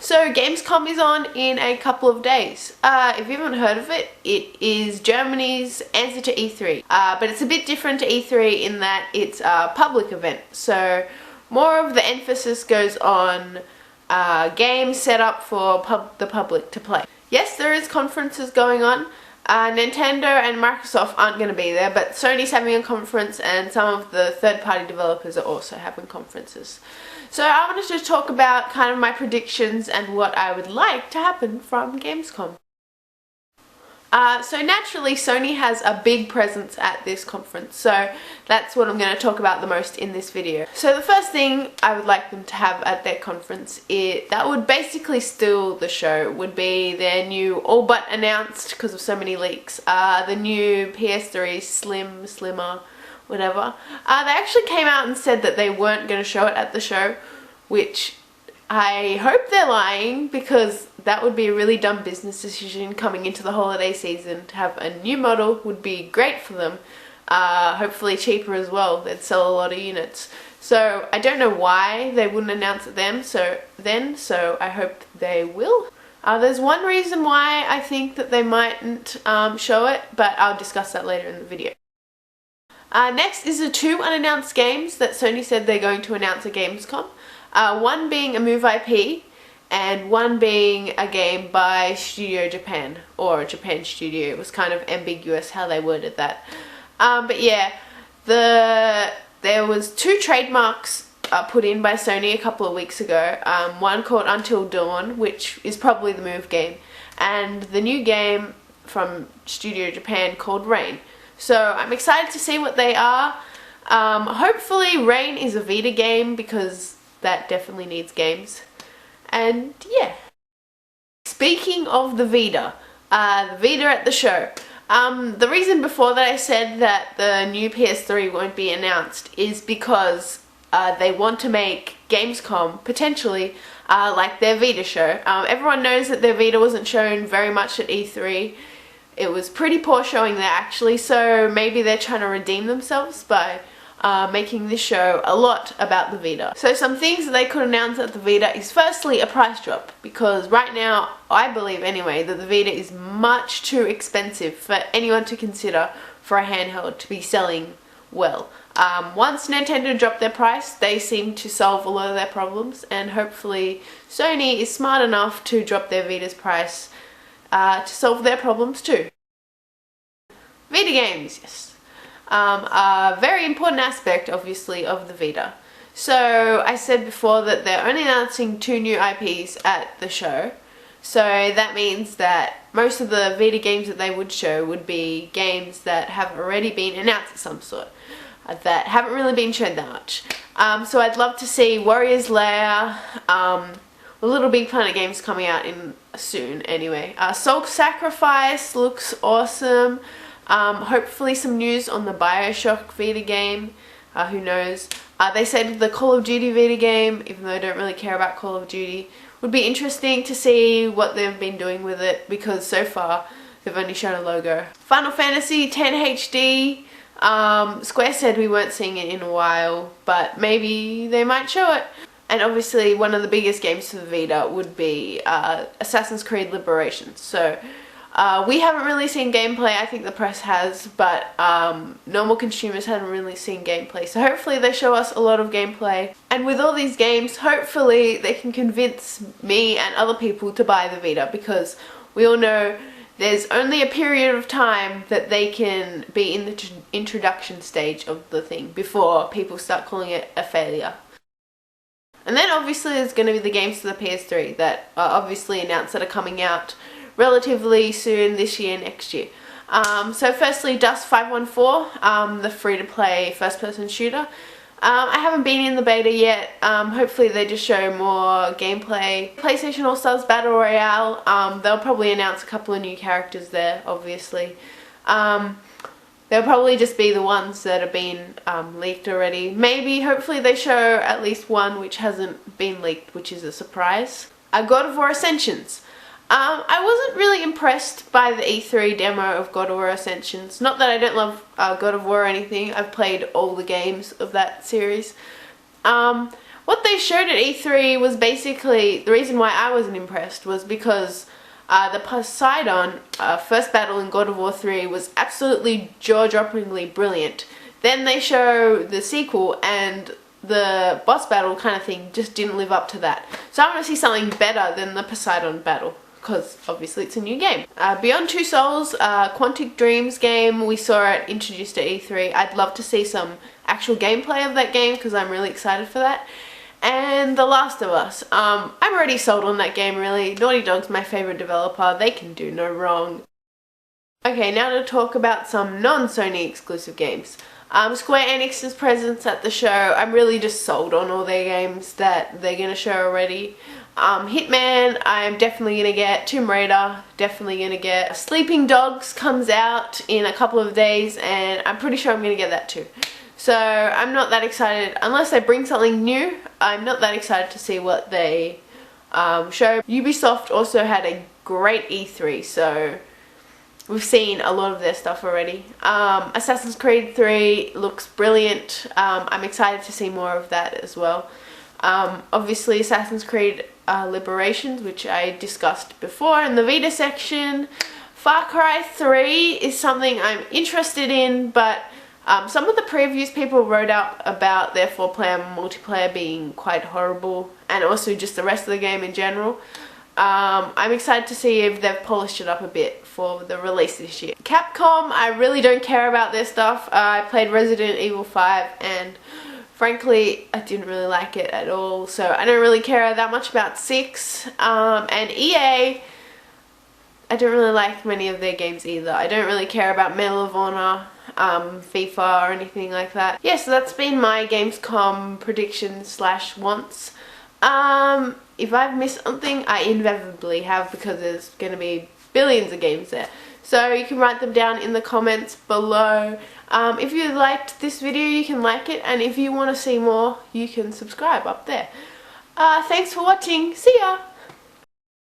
So GamesCom is on in a couple of days. If you haven't heard of it, it is Germany's answer to E3. But it's a bit different to E3 in that it's a public event. So more of the emphasis goes on games set up for the public to play. Yes, there is conferences going on. Nintendo and Microsoft aren't going to be there, but Sony's having a conference and some of the third-party developers are also having conferences. So I wanted to talk about kind of my predictions and what I would like to happen from Gamescom. So naturally Sony has a big presence at this conference, so that's what I'm going to talk about the most in this video. So the first thing I would like them to have at their conference, that would basically steal the show, would be their new, all but announced because of so many leaks, the new PS3 Slimmer, whatever. They actually came out and said that they weren't going to show it at the show, which I hope they're lying, because that would be a really dumb business decision coming into the holiday season. To have a new model would be great for them. Hopefully cheaper as well. They'd sell a lot of units. So I don't know why they wouldn't announce it so I hope they will. There's one reason why I think that they mightn't show it, but I'll discuss that later in the video. Next is the 2 unannounced games that Sony said they're going to announce at Gamescom. One being a Move IP, and one being a game by Studio Japan, or Japan Studio. It was kind of ambiguous how they worded that. But yeah, there was 2 trademarks put in by Sony a couple of weeks ago. One called Until Dawn, which is probably the Move game, and the new game from Studio Japan called Rain. So I'm excited to see what they are. Hopefully Rain is a Vita game, because that definitely needs games. And yeah. Speaking of the Vita at the show. The reason before that I said that the new PS3 won't be announced is because they want to make Gamescom potentially like their Vita show. Everyone knows that their Vita wasn't shown very much at E3. It was pretty poor showing there actually, so maybe they're trying to redeem themselves by making this show a lot about the Vita. So some things that they could announce at the Vita is firstly a price drop, because right now, I believe anyway, that the Vita is much too expensive for anyone to consider for a handheld to be selling well. Once Nintendo dropped their price, they seem to solve a lot of their problems, and hopefully Sony is smart enough to drop their Vita's price to solve their problems too. Vita games, yes. A very important aspect, obviously, of the Vita. So I said before that they're only announcing 2 new IPs at the show. So that means that most of the Vita games that they would show would be games that have already been announced of some sort, that haven't really been shown that much. So I'd love to see Warriors Lair, a Little Big Planet games coming out in soon anyway. Soul Sacrifice looks awesome. Hopefully some news on the Bioshock Vita game, who knows. They said the Call of Duty Vita game, even though I don't really care about Call of Duty, would be interesting to see what they've been doing with it, because so far they've only shown a logo. Final Fantasy X HD, Square said we weren't seeing it in a while, but maybe they might show it. And obviously one of the biggest games for the Vita would be Assassin's Creed Liberation. So we haven't really seen gameplay. I think the press has, but normal consumers haven't really seen gameplay. So hopefully they show us a lot of gameplay. And with all these games, hopefully they can convince me and other people to buy the Vita, because we all know there's only a period of time that they can be in the introduction stage of the thing before people start calling it a failure. And then obviously there's going to be the games for the PS3 that are obviously announced that are coming out relatively soon, this year, next year. So firstly, Dust 514, the free-to-play first-person shooter. I haven't been in the beta yet. Hopefully they just show more gameplay. PlayStation All-Stars Battle Royale, they'll probably announce a couple of new characters there, obviously. They'll probably just be the ones that have been leaked already. Maybe, hopefully they show at least one which hasn't been leaked, which is a surprise. God of War Ascensions. I wasn't really impressed by the E3 demo of God of War Ascensions. Not that I don't love God of War or anything. I've played all the games of that series. what they showed at E3 was basically, the reason why I wasn't impressed was because the Poseidon first battle in God of War 3 was absolutely jaw-droppingly brilliant. Then they show the sequel and the boss battle kind of thing just didn't live up to that. So I want to see something better than the Poseidon battle, because obviously it's a new game. Beyond Two Souls, Quantic Dreams game, we saw it introduced at E3. I'd love to see some actual gameplay of that game because I'm really excited for that. And The Last of Us. I'm already sold on that game really. Naughty Dog's my favourite developer. They can do no wrong. Okay, now to talk about some non-Sony exclusive games. Square Enix's presence at the show, I'm really just sold on all their games that they're going to show already. Hitman, I'm definitely going to get. Tomb Raider, definitely going to get. Sleeping Dogs comes out in a couple of days and I'm pretty sure I'm going to get that too. So I'm not that excited, unless they bring something new, I'm not that excited to see what they show. Ubisoft also had a great E3, so we've seen a lot of their stuff already. Assassin's Creed 3 looks brilliant. I'm excited to see more of that as well. Obviously Assassin's Creed Liberations, which I discussed before in the Vita section. Far Cry 3 is something I'm interested in, but some of the previews people wrote up about their 4-player multiplayer being quite horrible, and also just the rest of the game in general. I'm excited to see if they've polished it up a bit for the release this year. Capcom, I really don't care about their stuff. I played Resident Evil 5 and frankly I didn't really like it at all, so I don't really care that much about 6. And EA, I don't really like many of their games either. I don't really care about Medal of Honor, FIFA or anything like that. Yeah, so that's been my Gamescom predictions / wants. If I've missed something, I inevitably have, because there's going to be billions of games there. So you can write them down in the comments below. If you liked this video, you can like it, and if you want to see more, you can subscribe up there. Thanks for watching. See ya!